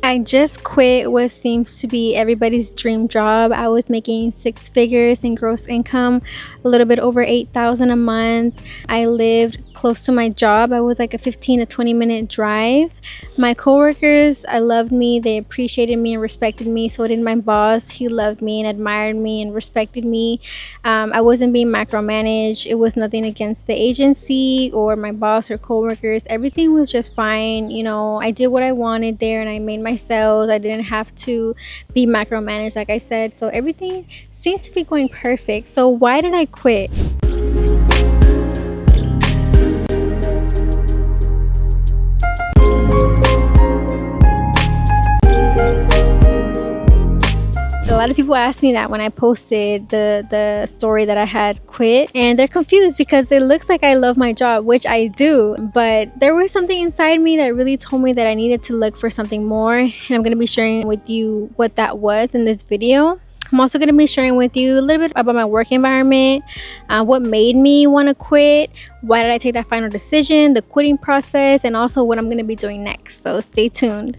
I just quit what seems to be everybody's dream job. I was making 6 figures in gross income, a little bit over 8,000 a month. I lived close to my job. I was like a 15 to 20-minute drive. My coworkers, I loved me. They appreciated me and respected me. So did my boss. He loved me and admired me and respected me. I wasn't being micromanaged. It was nothing against the agency or my boss or coworkers. Everything was just fine. I did what I wanted there and I made my sales. I didn't have to be micromanaged, like I said. So everything seemed to be going perfect. So why did I quit? A lot of people ask me that when I posted the story that I had quit, and they're confused because it looks like I love my job, which I do, but there was something inside me that really told me that I needed to look for something more, and I'm going to be sharing with you what that was in this video. I'm also going to be sharing with you a little bit about my work environment, what made me want to quit, why did I take that final decision, the quitting process, and also what I'm going to be doing next. So stay tuned.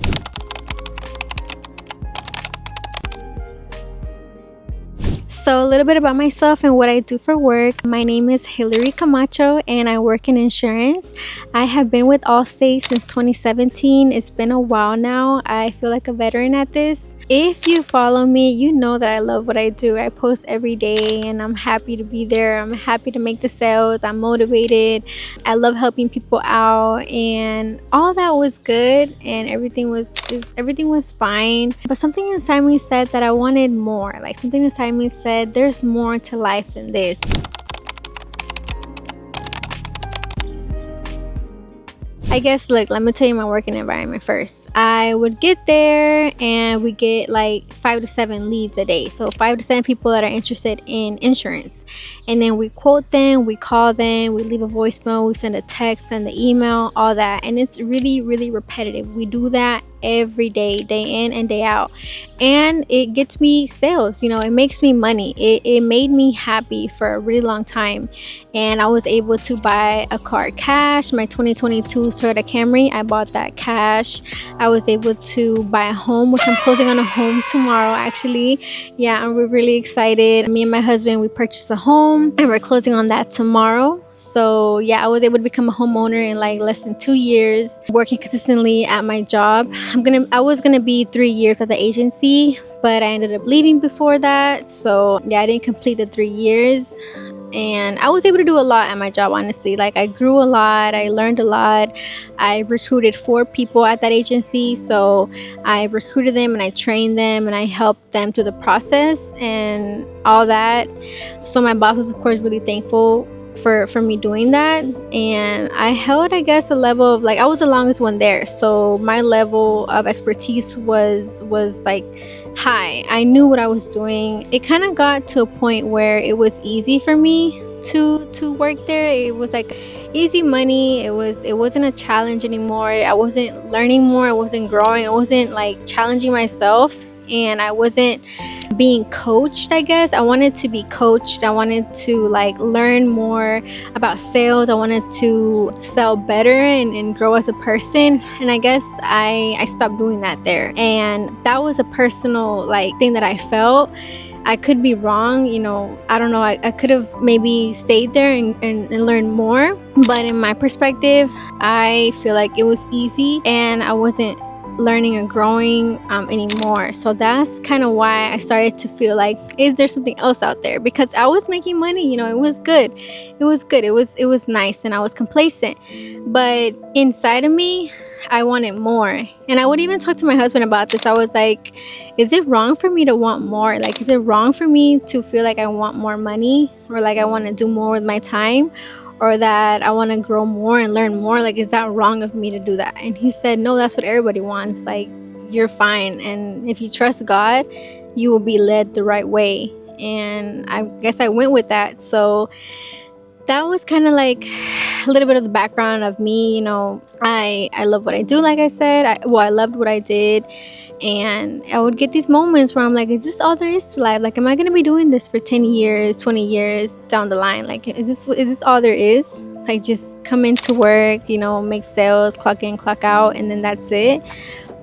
So a little bit about myself and what I do for work. My name is Hilary Camacho and I work in insurance. I have been with Allstate since 2017. It's been a while now. I feel like a veteran at this. If you follow me, you know that I love what I do. I post every day and I'm happy to be there. I'm happy to make the sales. I'm motivated. I love helping people out, and all that was good and everything was fine. But something inside me said that I wanted more. Like something inside me said there's more to life than this. I guess, look, let me tell you my working environment first. I would get there and we get like 5 to 7 leads a day. So 5 to 7 people that are interested in insurance. And then we quote them, we call them, we leave a voicemail, we send a text, send the email, all that. And it's really, really repetitive. We do that every day, day in and day out. And it gets me sales, it makes me money. It made me happy for a really long time. And I was able to buy a car cash, my 2022 Toyota Camry. I bought that cash. I was able to buy a home, which I'm closing on a home tomorrow, actually. Yeah, and we're really excited. Me and my husband, we purchased a home and we're closing on that tomorrow. So yeah, I was able to become a homeowner in like less than 2 years, working consistently at my job. I was gonna be 3 years at the agency, but I ended up leaving before that. So yeah, I didn't complete the 3 years. And I was able to do a lot at my job, honestly. Like I grew a lot, I learned a lot. I recruited 4 people at that agency. So I recruited them and I trained them and I helped them through the process and all that. So my boss was of course really thankful for me doing that. And I held, I guess, a level of like, I was the longest one there. So my level of expertise was like high. I knew what I was doing. It kind of got to a point where it was easy for me to work there. It was like easy money. It wasn't a challenge anymore. I wasn't learning more. I wasn't growing. I wasn't like challenging myself, and I wasn't being coached. I guess I wanted to be coached. I wanted to like learn more about sales. I wanted to sell better and grow as a person. And I guess I stopped doing that there. And that was a personal like thing that I felt. I could be wrong, I don't know. I could have maybe stayed there and learned more. But in my perspective, I feel like it was easy and I wasn't learning and growing anymore. So that's kind of why I started to feel like, is there something else out there? Because I was making money, it was good. It was nice and I was complacent. But inside of me, I wanted more. And I would even talk to my husband about this. I was like, is it wrong for me to want more? Like, is it wrong for me to feel like I want more money, or like I want to do more with my time, or that I want to grow more and learn more? Like, is that wrong of me to do that? And he said, no, that's what everybody wants. Like, you're fine. And if you trust God, you will be led the right way. And I guess I went with that. So that was kind of like a little bit of the background of me. I love what I do. Like I said, I loved what I did. And I would get these moments where I'm like, is this all there is to life? Like, am I going to be doing this for 10 years, 20 years down the line? Like, is this all there is? Like, just come into work, make sales, clock in, clock out, and then that's it?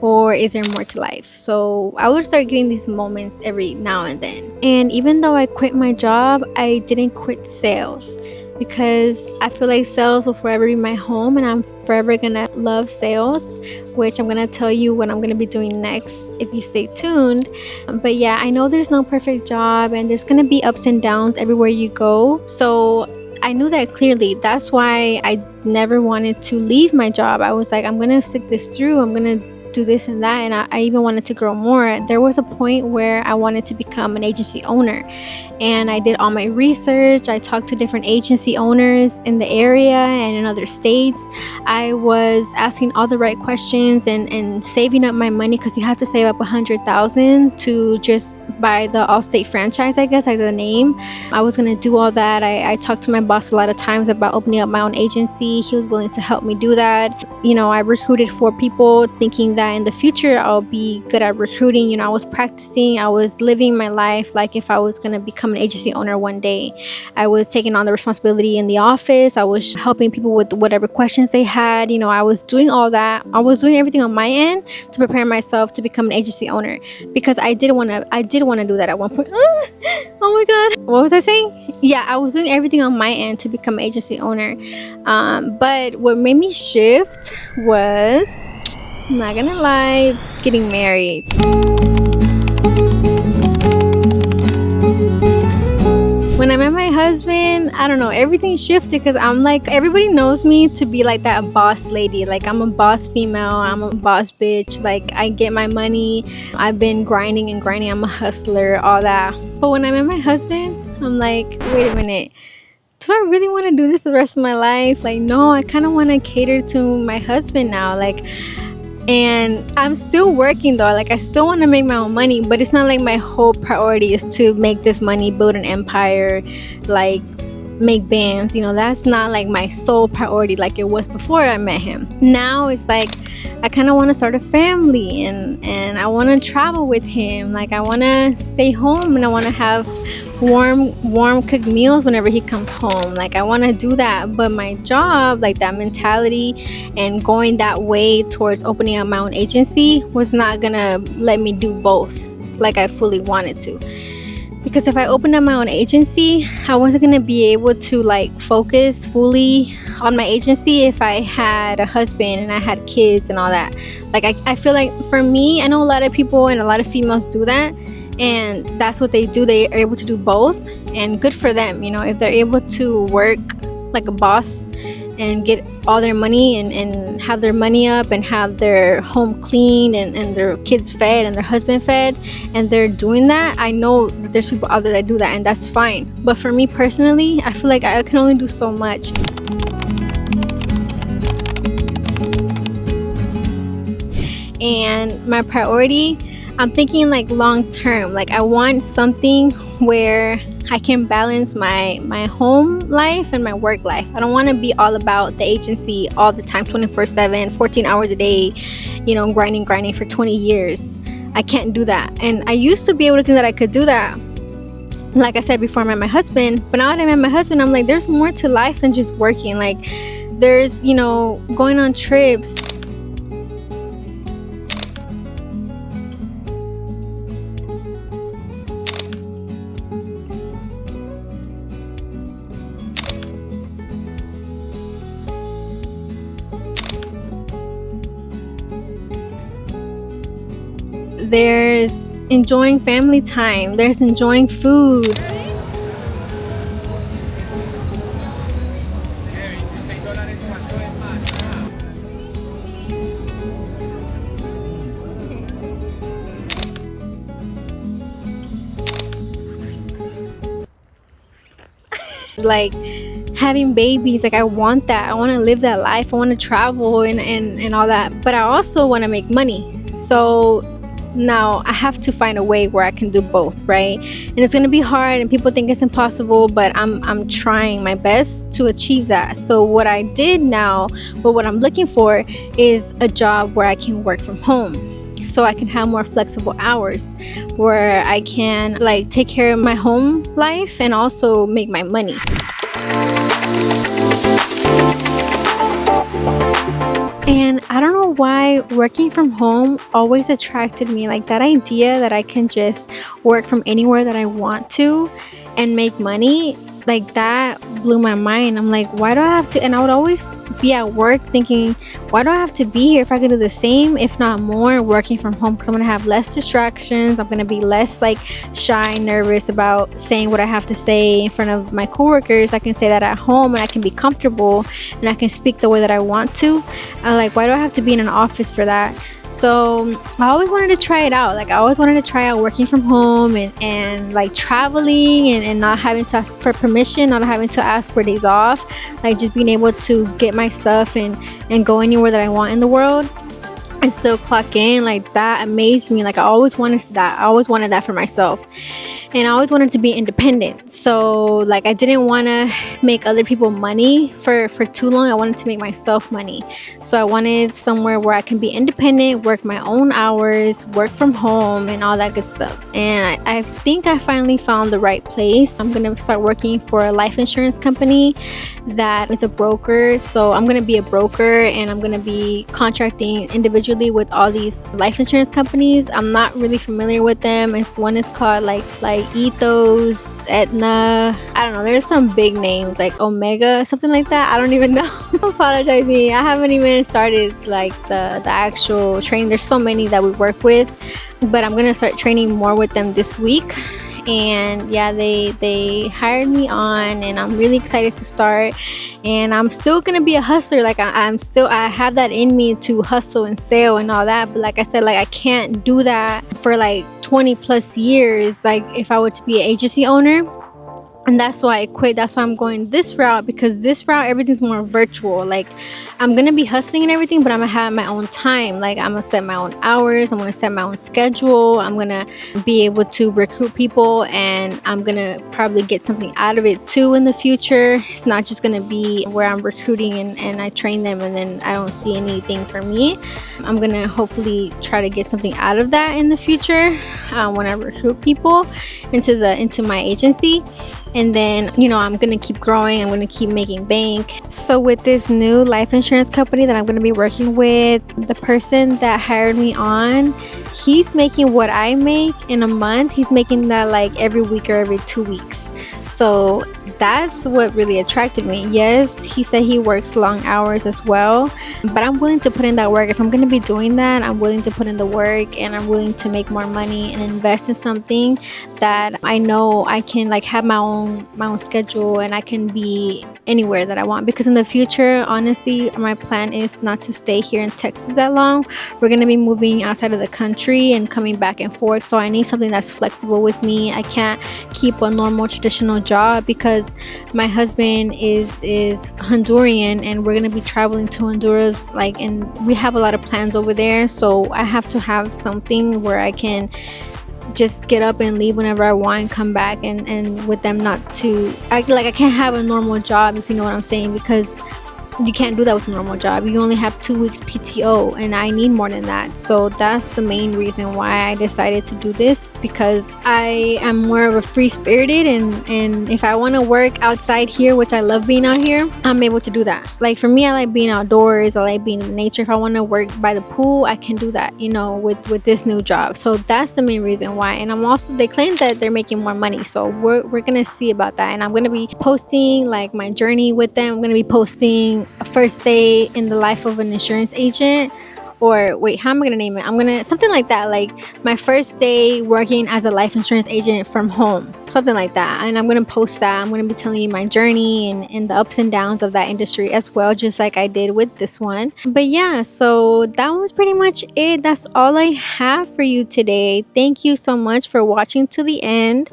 or is there more to life? So I would start getting these moments every now and then. And even though I quit my job, I didn't quit sales, because I feel like sales will forever be my home, and I'm forever gonna love sales, which I'm gonna tell you what I'm gonna be doing next if you stay tuned. But yeah, I know there's no perfect job, and there's gonna be ups and downs everywhere you go. So I knew that clearly. That's why I never wanted to leave my job. I was like, I'm gonna stick this through. I'm gonna do this and that, and I even wanted to grow more. There was a point where I wanted to become an agency owner, and I did all my research. I talked to different agency owners in the area and in other states. I was asking all the right questions and saving up my money, because you have to save up $100,000 to just buy the Allstate franchise, I guess, like the name. I was gonna do all that. I talked to my boss a lot of times about opening up my own agency. He was willing to help me do that. I recruited 4 people, thinking that in the future I'll be good at recruiting. I was practicing, I was living my life like if I was going to become an agency owner one day. I was taking on the responsibility in the office. I was helping people with whatever questions they had. I was doing all that. I was doing everything on my end to prepare myself to become an agency owner, because I did want to do that at one point. Oh my god, what was I saying? Yeah, I was doing everything on my end to become an agency owner. But what made me shift was, I'm not gonna lie, getting married. When I met my husband, I don't know, everything shifted, because I'm like, everybody knows me to be like that boss lady. Like, I'm a boss female, I'm a boss bitch. Like, I get my money, I've been grinding and grinding, I'm a hustler, all that. But when I met my husband, I'm like, wait a minute, do I really want to do this for the rest of my life? Like, no, I kind of want to cater to my husband now. Like, and I'm still working though. Like, I still want to make my own money, but it's not like my whole priority is to make this money, build an empire, like make bands. That's not like my sole priority like it was before I met him. Now it's like I kind of want to start a family, and I want to travel with him. Like, I want to stay home, and I want to have warm cooked meals whenever he comes home. Like, I want to do that. But my job, like that mentality and going that way towards opening up my own agency, was not gonna let me do both like I fully wanted to. Because if I opened up my own agency, I wasn't gonna be able to like focus fully on my agency if I had a husband and I had kids and all that. Like, I feel like for me, I know a lot of people and a lot of females do that, and that's what they do. They are able to do both, and good for them. If they're able to work like a boss and get all their money and have their money up and have their home cleaned and their kids fed and their husband fed, and they're doing that. I know that there's people out there that do that, and that's fine. But for me personally, I feel like I can only do so much. And my priority, I'm thinking like long term. Like, I want something where I can balance my home life and my work life. I don't want to be all about the agency all the time, 24/7, 14 hours a day, grinding for 20 years. I can't do that. And I used to be able to think that I could do that, like I said, before I met my husband. But now that I met my husband, I'm like, there's more to life than just working. Like, there's, going on trips. There's enjoying family time. There's enjoying food. Like, having babies, like, I want that. I want to live that life. I want to travel and all that. But I also want to make money. So now I have to find a way where I can do both, right? And it's going to be hard, and people think it's impossible, but I'm trying my best to achieve that. So what I did now, but what I'm looking for is a job where I can work from home, so I can have more flexible hours, where I can like take care of my home life and also make my money. And I don't know why working from home always attracted me. Like that idea that I can just work from anywhere that I want to and make money, like that blew my mind. I'm like, why do I have to? And I would always be at work thinking, why do I have to be here if I could do the same, if not more, working from home? Because I'm gonna have less distractions. I'm gonna be less like shy, nervous about saying what I have to say in front of my coworkers. I can say that at home and I can be comfortable and I can speak the way that I want to. I'm like, why do I have to be in an office for that? So I always wanted to try it out. Like I always wanted to try out working from home and like traveling and not having to ask for permission, not having to ask for days off, like just being able to get my stuff and go anywhere that I want in the world and still clock in. Like that amazed me. Like I always wanted that. I always wanted that for myself. And I always wanted to be independent. So like I didn't want to make other people money for too long. I wanted to make myself money. So I wanted somewhere where I can be independent, work my own hours, work from home and all that good stuff. And I think I finally found the right place. I'm going to start working for a life insurance company that is a broker. So I'm going to be a broker and I'm going to be contracting individually with all these life insurance companies. I'm not really familiar with them. One is called like Ethos, Aetna, I don't know, there's some big names like Omega, something like that. I don't even know. Apologize me, I haven't even started like the actual training. There's so many that we work with, but I'm gonna start training more with them this week. And yeah, they hired me on and I'm really excited to start. And I'm still gonna be a hustler. Like I have that in me to hustle and sell and all that, but like I said, like I can't do that for like 20 plus years like if I were to be an agency owner. And that's why I quit. That's why I'm going this route, because this route everything's more virtual. Like I'm gonna be hustling and everything, but I'm gonna have my own time. Like I'm gonna set my own hours, I'm gonna set my own schedule, I'm gonna be able to recruit people, and I'm gonna probably get something out of it too in the future. It's not just gonna be where I'm recruiting and I train them and then I don't see anything for me. I'm gonna hopefully try to get something out of that in the future when I recruit people into my agency. And then, you know, I'm going to keep growing. I'm going to keep making bank. So with this new life insurance company that I'm going to be working with, the person that hired me on, he's making what I make in a month. He's making that like every week or every 2 weeks. So that's what really attracted me. Yes, he said he works long hours as well, but I'm willing to put in that work. If I'm going to be doing that, I'm willing to put in the work and I'm willing to make more money and invest in something that I know I can like have my own schedule and I can be anywhere that I want. Because in the future, honestly, my plan is not to stay here in Texas that long. We're going to be moving outside of the country and coming back and forth. So I need something that's flexible with me. I can't keep a normal traditional job because my husband is Honduran and we're going to be traveling to Honduras, like, and we have a lot of plans over there. So I have to have something where I can just get up and leave whenever I want and come back, and with them not to I can't have a normal job, if you know what I'm saying, because you can't do that with a normal job. You only have 2 weeks PTO and I need more than that. So that's the main reason why I decided to do this, because I am more of a free spirited and if I want to work outside here, which I love being out here, I'm able to do that. Like for me, I like being outdoors, I like being in nature. If I want to work by the pool, I can do that, you know, with this new job. So that's the main reason why. And I'm also, they claim that they're making more money, so we're gonna see about that. And I'm gonna be posting like my journey with them. I'm gonna be posting a first day in the life of an insurance agent, or wait, how am I gonna name it? I'm gonna something like that, like my first day working as a life insurance agent from home, something like that. And I'm gonna post that. I'm gonna be telling you my journey and the ups and downs of that industry as well, just like I did with this one. But yeah, so that was pretty much it. That's all I have for you today. Thank you so much for watching to the end.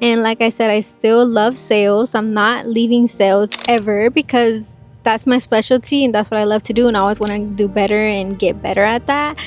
And like I said, I still love sales. I'm not leaving sales ever, because that's my specialty and that's what I love to do, and I always want to do better and get better at that.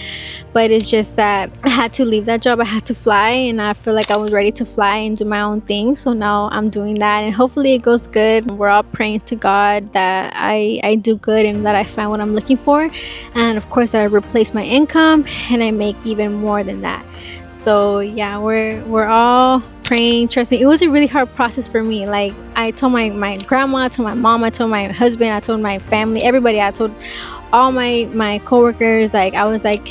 But it's just that I had to leave that job. I had to fly, and I feel like I was ready to fly and do my own thing. So now I'm doing that, and hopefully it goes good. We're all praying to God that I do good and that I find what I'm looking for, and of course that I replace my income and I make even more than that. So yeah, we're all praying. Trust me, it was a really hard process for me. Like I told my grandma, I told my mom, I told my husband, I told my family, everybody. I told all my coworkers, like I was like,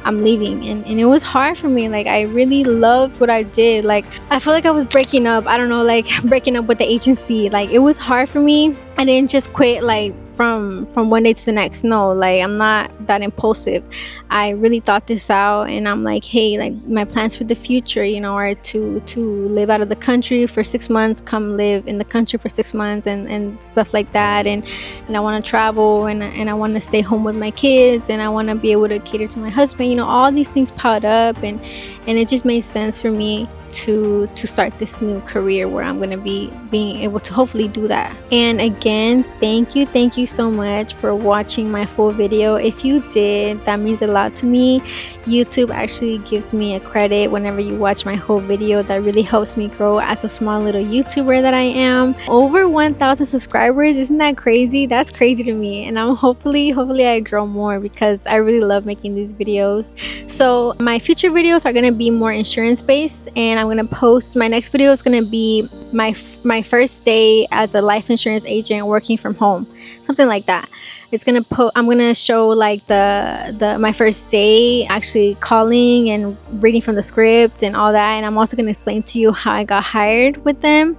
I'm leaving, and it was hard for me. Like I really loved what I did. Like I feel like I was breaking up, I don't know, like breaking up with the agency. Like it was hard for me. I didn't just quit like from one day to the next. No, like I'm not that impulsive. I really thought this out, and I'm like, hey, like my plans for the future, you know, are to live out of the country for 6 months, come live in the country for 6 months, and stuff like that. And I want to travel, and I want to stay home with my kids, and I want to be able to cater to my husband. You know, all these things piled up, and it just made sense for me to start this new career where I'm going to be being able to hopefully do that. And again, thank you so much for watching my full video. If you did, that means a lot to me. YouTube actually gives me a credit whenever you watch my whole video. That really helps me grow as a small little YouTuber that I am. Over 1,000 subscribers, isn't that crazy? That's crazy to me, and I'm hopefully I grow more, because I really love making these videos. So my future videos are going to be more insurance based, and I'm going to post, my next video is going to be my first day as a life insurance agent working from home, something like that. It's gonna I'm gonna show like the my first day actually calling and reading from the script and all that, and I'm also gonna explain to you how I got hired with them.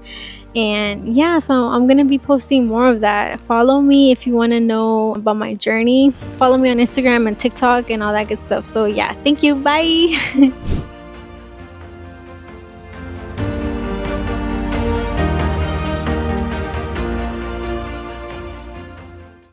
And yeah, so I'm gonna be posting more of that. Follow me if you want to know about my journey. Follow me on Instagram and TikTok and all that good stuff. So yeah, thank you, bye.